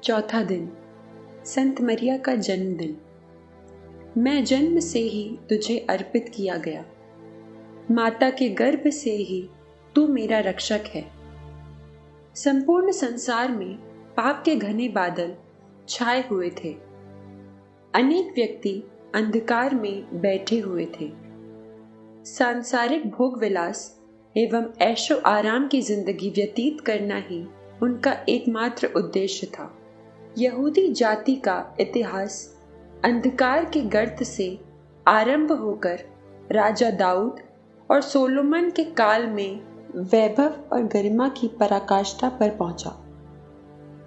चौथा दिन, संत मरिया का जन्मदिन। मैं जन्म से ही तुझे अर्पित किया गया, माता के गर्भ से ही तू मेरा रक्षक है। संपूर्ण संसार में पाप के घने बादल छाए हुए थे। अनेक व्यक्ति अंधकार में बैठे हुए थे। सांसारिक भोग विलास एवं ऐशो आराम की जिंदगी व्यतीत करना ही उनका एकमात्र उद्देश्य था। यहूदी जाति का इतिहास अंधकार के गर्त से आरंभ होकर राजा दाऊद और सोलोमन के काल में वैभव और गरिमा की पराकाष्ठा पर पहुंचा।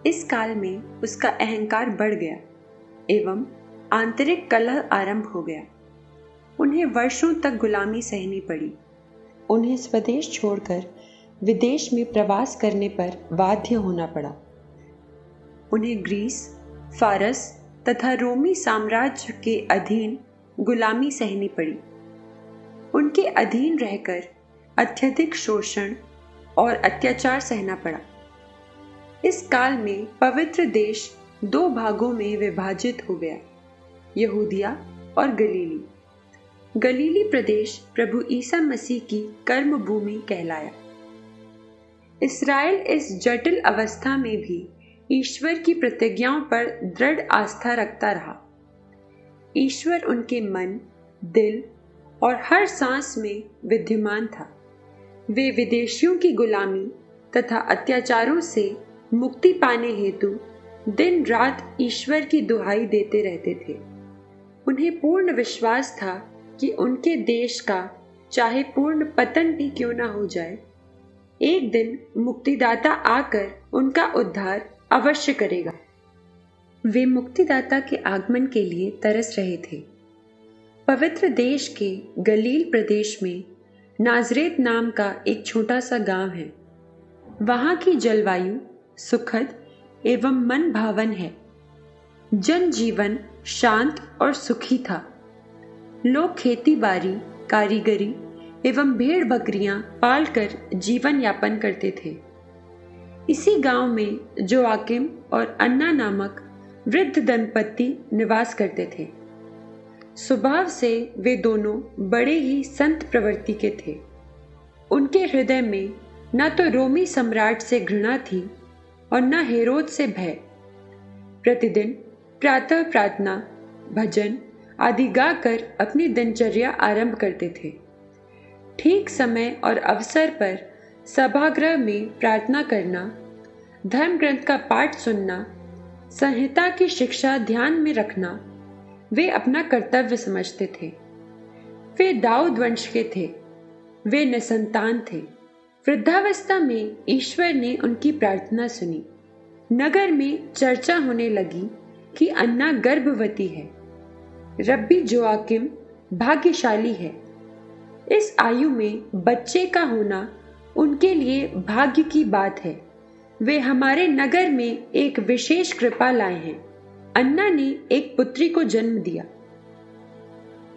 इस काल में उसका अहंकार बढ़ गया एवं आंतरिक कलह आरंभ हो गया। उन्हें वर्षों तक गुलामी सहनी पड़ी। उन्हें स्वदेश छोड़कर विदेश में प्रवास करने पर बाध्य होना पड़ा। उन्हें ग्रीस, फारस तथा रोमी साम्राज्य के अधीन गुलामी सहनी पड़ी। उनके अधीन रहकर अत्यधिक शोषण और अत्याचार सहना पड़ा। इस काल में पवित्र देश दो भागों में विभाजित हो गया, यहूदिया और गलीली। गलीली प्रदेश प्रभु ईसा मसीह की कर्म भूमि कहलाया। इस्राएल इस जटिल अवस्था में भी ईश्वर की प्रतिज्ञाओं पर दृढ़ आस्था रखता रहा। ईश्वर उनके मन, दिल और हर सांस में विद्यमान था। वे विदेशियों की गुलामी तथा अत्याचारों से मुक्ति पाने हेतु दिन रात ईश्वर की दुहाई देते रहते थे। उन्हें पूर्ण विश्वास था कि उनके देश का चाहे पूर्ण पतन भी क्यों न हो जाए, एक दिन मुक्तिदाता आकर उनका उद्धार अवश्य करेगा। वे मुक्तिदाता के आगमन के लिए तरस रहे थे। पवित्र देश के गलील प्रदेश में नाजरेत नाम का एक छोटा सा गांव है। वहां की जलवायु सुखद एवं मन भावन है। जनजीवन शांत और सुखी था। लोग खेती बाड़ी, कारीगरी एवं भेड़ बकरियां पालकर जीवन यापन करते थे। इसी गांव में जोआकिम और अन्ना नामक वृद्ध दंपत्ति निवास करते थे। स्वभाव से वे दोनों बड़े ही संत प्रवृत्ति के थे। उनके हृदय में न तो रोमी सम्राट से घृणा थी और न हेरोद से भय। प्रतिदिन प्रातः प्रार्थना, भजन आदि गाकर अपनी दिनचर्या आरंभ करते थे। ठीक समय और अवसर पर सभागृह में प्रार्थना करना, धर्म ग्रंथ का पाठ सुनना, संहिता की शिक्षा ध्यान में रखना वे अपना कर्तव्य समझते थे। वे दाऊद वंश के थे। वे निसंतान थे। वृद्धावस्था में ईश्वर ने उनकी प्रार्थना सुनी। नगर में चर्चा होने लगी कि अन्ना गर्भवती है। रब्बी जोआकिम भाग्यशाली है। इस आयु में बच्चे का होना उनके लिए भाग्य की बात है। वे हमारे नगर में एक विशेष कृपा लाए हैं। अन्ना ने एक पुत्री को जन्म दिया।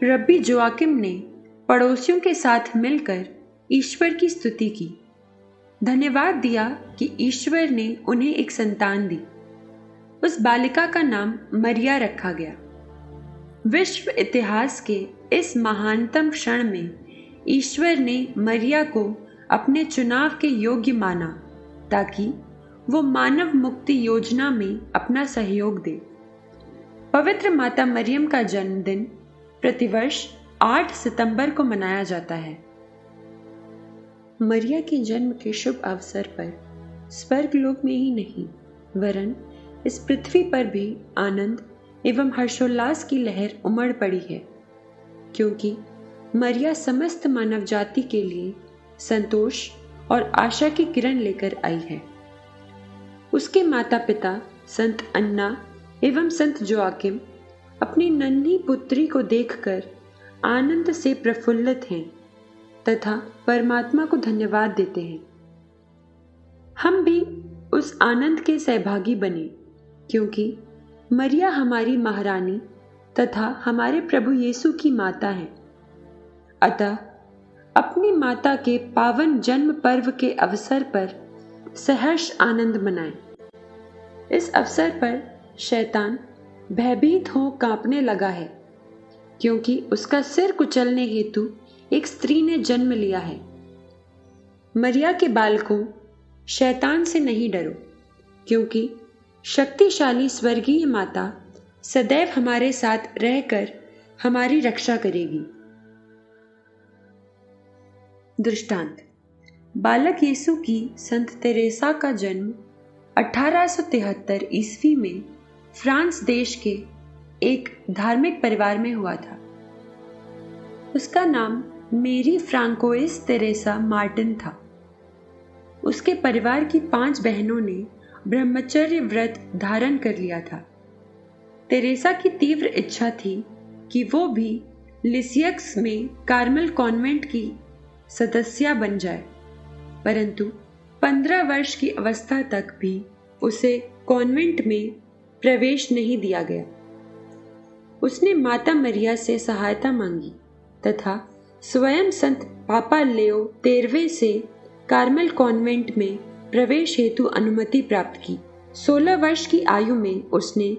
रब्बी जोआकिम ने पड़ोसियों के साथ मिलकर ईश्वर की स्तुति की। धन्यवाद दिया कि ईश्वर ने उन्हें एक संतान दी। उस बालिका का नाम मरिया रखा गया। विश्व इतिहास के इस महानतम क्षण में ईश्वर ने मरिया को अपने चुनाव के योग्य माना ताकि वो मानव मुक्ति योजना में अपना सहयोग दे। पवित्र माता मरियम का जन्मदिन प्रतिवर्ष 8 सितंबर को मनाया जाता है। मरिया के जन्म के शुभ अवसर पर स्वर्गलोक में ही नहीं वरन इस पृथ्वी पर भी आनंद एवं हर्षोल्लास की लहर उमड़ पड़ी है, क्योंकि मरिया समस्त मानव जाति के लिए संतोष और आशा की किरण लेकर आई है। उसके माता पिता संत अन्ना एवं संत जोआकिम अपनी नन्ही पुत्री को देखकर आनंद से प्रफुल्लित हैं तथा परमात्मा को धन्यवाद देते हैं। हम भी उस आनंद के सहभागी बने, क्योंकि मरिया हमारी महारानी तथा हमारे प्रभु यीशु की माता है। अतः अपनी माता के पावन जन्म पर्व के अवसर पर सहर्ष आनंद मनाएं। इस अवसर पर शैतान भयभीत हो कांपने लगा है, क्योंकि उसका सिर कुचलने हेतु एक स्त्री ने जन्म लिया है। मरिया के बालकों, शैतान से नहीं डरो, क्योंकि शक्तिशाली स्वर्गीय माता सदैव हमारे साथ रहकर हमारी रक्षा करेगी। दृष्टांत। बालक यीशु की संत तेरेसा का जन्म 1873 ईस्वी में फ्रांस देश के एक धार्मिक परिवार में हुआ था। उसका नाम मेरी फ्रांकोइस तेरेसा मार्टिन था। उसके परिवार की 5 बहनों ने ब्रह्मचर्य व्रत धारण कर लिया था। तेरेसा की तीव्र इच्छा थी कि वो भी लिसियक्स में कार्मेल कॉन्वेंट की सदस्या बन जाए, परंतु 15 वर्ष की अवस्था तक भी उसे कॉन्वेंट में प्रवेश नहीं दिया गया। उसने माता मरिया से सहायता मांगी तथा स्वयं संत पापा लेओ 13वें से कार्मेल कॉन्वेंट में प्रवेश हेतु अनुमति प्राप्त की। 16 वर्ष की आयु में उसने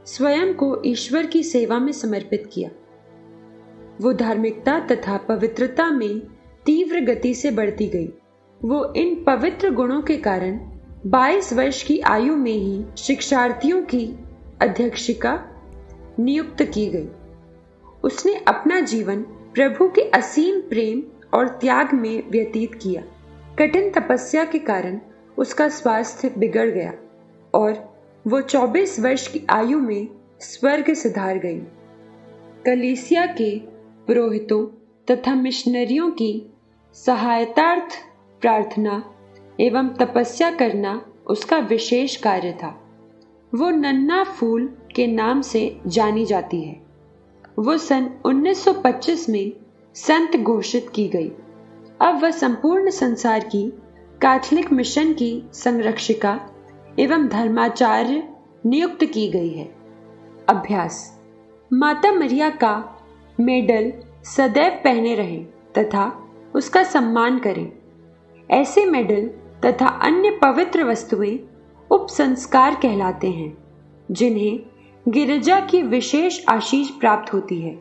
स्वयं को ईश्वर की सेवा में समर्पित किया। वो धार्मिकता तथा पवित्रता में तीव्र गति से बढ़ती गई। वो इन पवित्र गुणों के कारण 22 वर्ष की आयु में ही शिक्षार्थियों की अध्यक्षिका नियुक्त की गई। उसने अपना जीवन प्रभु के असीम प्रेम और त्याग में व्यतीत किया। कठिन तपस्या के कारण उसका स्वास्थ्य बिगड़ गया और वो 24 वर्ष की आयु में स्वर्ग सिधार गई। कलीसिया के पुरोहितों तथा मिशनरियों की सहायतार्थ प्रार्थना एवं तपस्या करना उसका विशेष कार्य था। वो नन्ना फूल के नाम से जानी जाती है। वो सन 1925 में संत घोषित की गई। अब वह संपूर्ण संसार की कैथोलिक मिशन की संरक्षिका एवं धर्माचार्य नियुक्त की गई है। अभ्यास। माता मरिया का मेडल सदैव पहने रहें तथा उसका सम्मान करें। ऐसे मेडल तथा अन्य पवित्र वस्तुएं उपसंस्कार कहलाते हैं, जिन्हें गिरजा की विशेष आशीष प्राप्त होती है।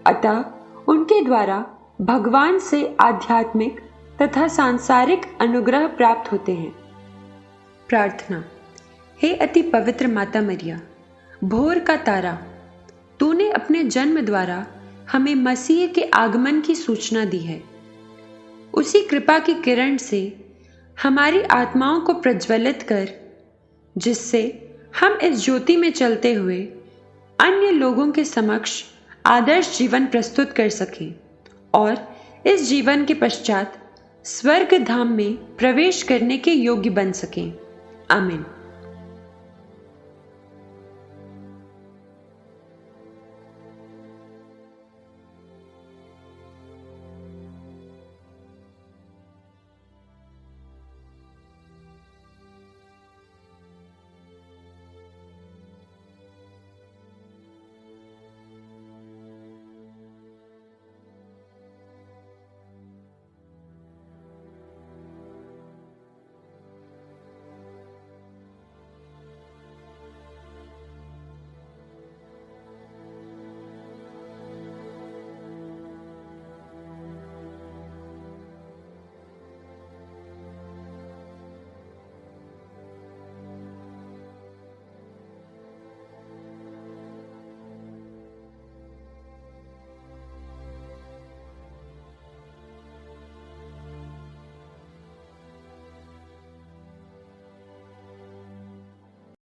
अतः उनके द्वारा भगवान से आध्यात्मिक तथा सांसारिक अनुग्रह प्राप्त होते हैं। प्रार्थना। हे अति पवित्र माता मरिया, भोर का तारा, तूने अपने जन्म द्वारा हमें मसीह के आगमन की सूचना दी है। उसी कृपा की किरण से हमारी आत्माओं को प्रज्वलित कर, जिससे हम इस ज्योति में चलते हुए अन्य लोगों के समक्ष आदर्श जीवन प्रस्तुत कर सकें और इस जीवन के पश्चात स्वर्ग धाम में प्रवेश करने के योग्य बन सकें। आमीन।